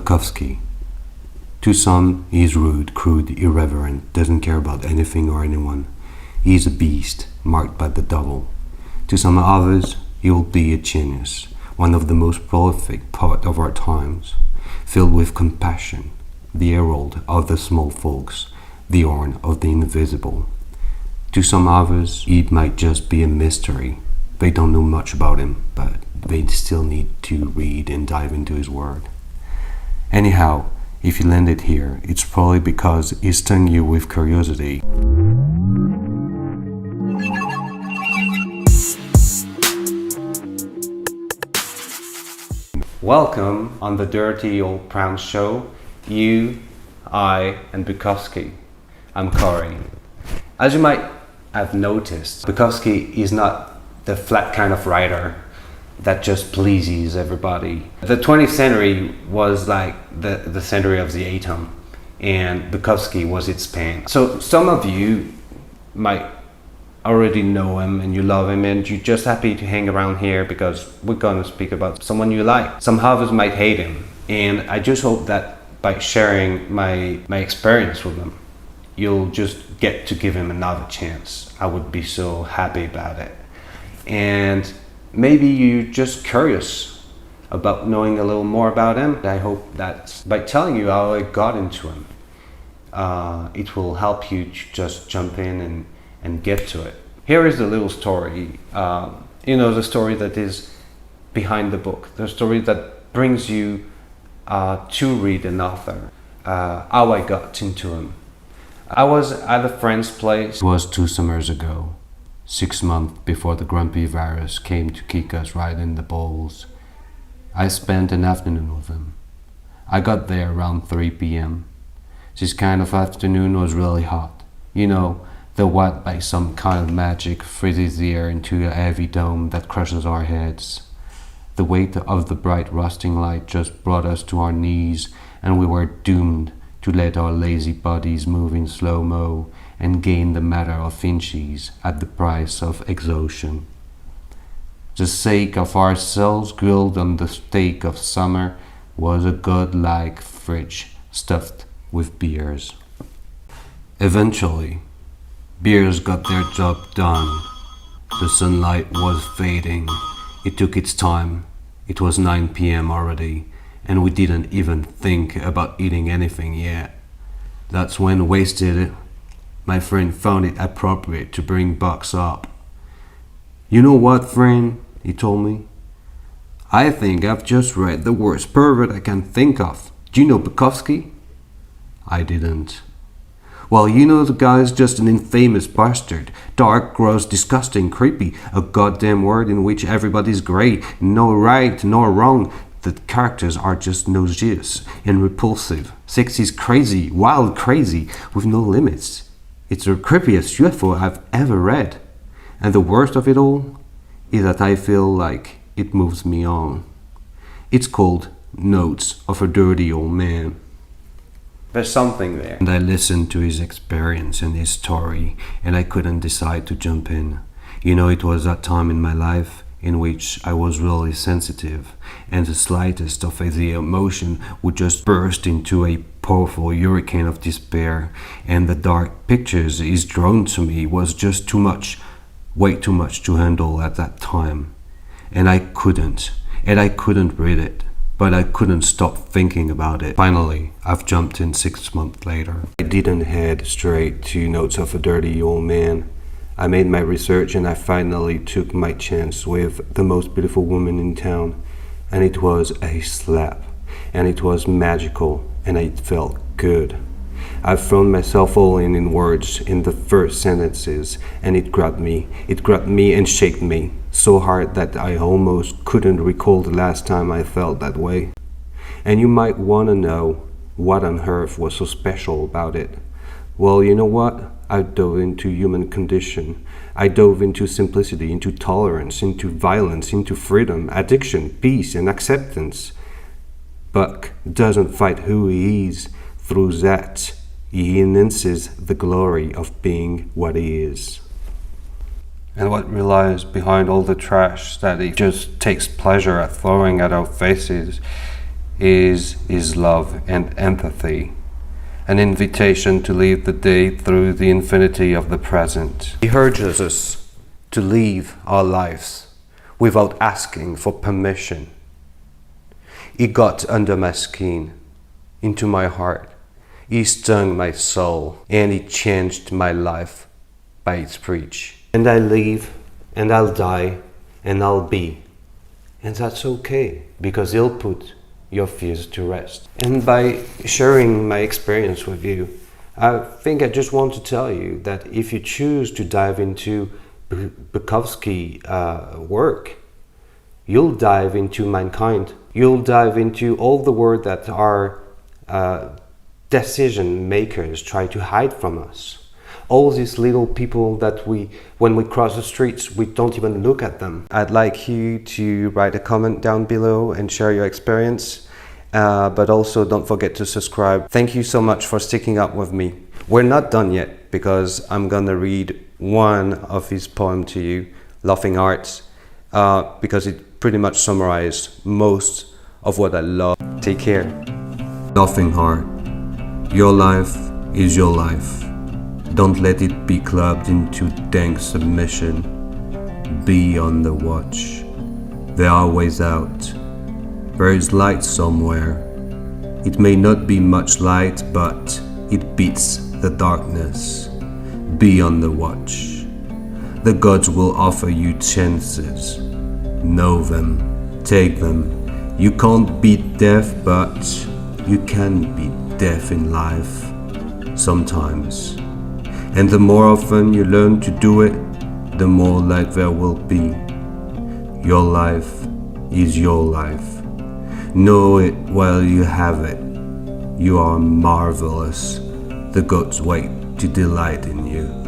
Bukowski. To some, he is rude, crude, irreverent, doesn't care about anything or anyone. He is a beast, marked by the devil. To some others, he will be a genius, one of the most prolific poets of our times, filled with compassion, the herald of the small folks, the horn of the invisible. To some others, he might just be a mystery. They don't know much about him, but they still need to read and dive into his word. Anyhow, if you landed here, it's probably because he stung you with curiosity. Welcome on the Dirty Old Brown Show, you, I, and Bukowski. I'm Corey. As you might have noticed, Bukowski is not the flat kind of writer that just pleases everybody. The 20th century was like the century of the atom, and Bukowski was its pen. So some of you might already know him and you love him and you're just happy to hang around here because we're going to speak about someone you like. Some others might hate him, and I just hope that by sharing my experience with him, you'll just get to give him another chance. I would be so happy about it. And maybe you're just curious about knowing a little more about him. I hope that by telling you how I got into him, it will help you to just jump in and get to it. Here is the little story, the story that is behind the book, the story that brings you to read an author, how I got into him. I was at a friend's place. It was 2 summers ago, 6 months before the grumpy virus came to kick us right in the balls. I spent an afternoon with him. I got there around 3 p.m. This kind of afternoon was really hot. You know, the what by some kind of magic freezes the air into a heavy dome that crushes our heads. The weight of the bright rusting light just brought us to our knees, and we were doomed to let our lazy bodies move in slow-mo and gain the matter of inches at the price of exhaustion. The sake of our souls grilled on the steak of summer was a godlike fridge stuffed with beers. Eventually, beers got their job done. The sunlight was fading. It took its time. It was 9 p.m. already, and we didn't even think about eating anything yet. That's when, wasted, my friend found it appropriate to bring Bucks up. "You know what, friend?" he told me. "I think I've just read the worst pervert I can think of. Do you know Bukowski?" I didn't. "Well, you know the guy's just an infamous bastard. Dark, gross, disgusting, creepy. A goddamn word in which everybody's grey. No right, no wrong. The characters are just nauseous and repulsive. Sex is crazy, wild crazy, with no limits. It's the creepiest UFO I've ever read. And the worst of it all is that I feel like it moves me on. It's called Notes of a Dirty Old Man." There's something there. And I listened to his experience and his story, and I couldn't decide to jump in. You know, it was that time in my life in which I was really sensitive, and the slightest of the emotion would just burst into a powerful hurricane of despair, and the dark pictures he's drawn to me was just too much, way too much to handle at that time. And I couldn't read it. But I couldn't stop thinking about it. Finally, I've jumped in 6 months later. I didn't head straight to Notes of a Dirty Old Man. I made my research and I finally took my chance with the most beautiful woman in town. And it was a slap. And it was magical. And it felt good. I've thrown myself all in words in the first sentences, and it grabbed me. It grabbed me and shook me so hard that I almost couldn't recall the last time I felt that way. And you might want to know what on earth was so special about it. Well, you know what? I dove into human condition. I dove into simplicity, into tolerance, into violence, into freedom, addiction, peace, and acceptance. Buck doesn't fight who he is. Through that, he enhances the glory of being what he is. And what relies behind all the trash that he just takes pleasure at throwing at our faces is love and empathy, an invitation to live the day through the infinity of the present. He urges us to live our lives without asking for permission. He got under my skin, into my heart. He stung my soul, and he changed my life by its preach. And I live, and I'll die, and I'll be. And that's okay, because he'll put your fears to rest. And by sharing my experience with you, I think I just want to tell you that if you choose to dive into Bukowski work, you'll dive into mankind. You'll dive into all the words that our decision makers try to hide from us. All these little people that when we cross the streets, we don't even look at them. I'd like you to write a comment down below and share your experience, but also don't forget to subscribe. Thank you so much for sticking up with me. We're not done yet, because I'm gonna read one of his poems to you, Laughing Arts, because it pretty much summarizes most of what I love. Take care. Laughing Heart. Your life is your life. Don't let it be clubbed into dank submission. Be on the watch. There are ways out. There is light somewhere. It may not be much light, but it beats the darkness. Be on the watch. The gods will offer you chances. Know them. Take them. You can't beat death, but you can beat death in life. Sometimes. And the more often you learn to do it, the more light there will be. Your life is your life. Know it while you have it. You are marvelous. The gods wait to delight in you.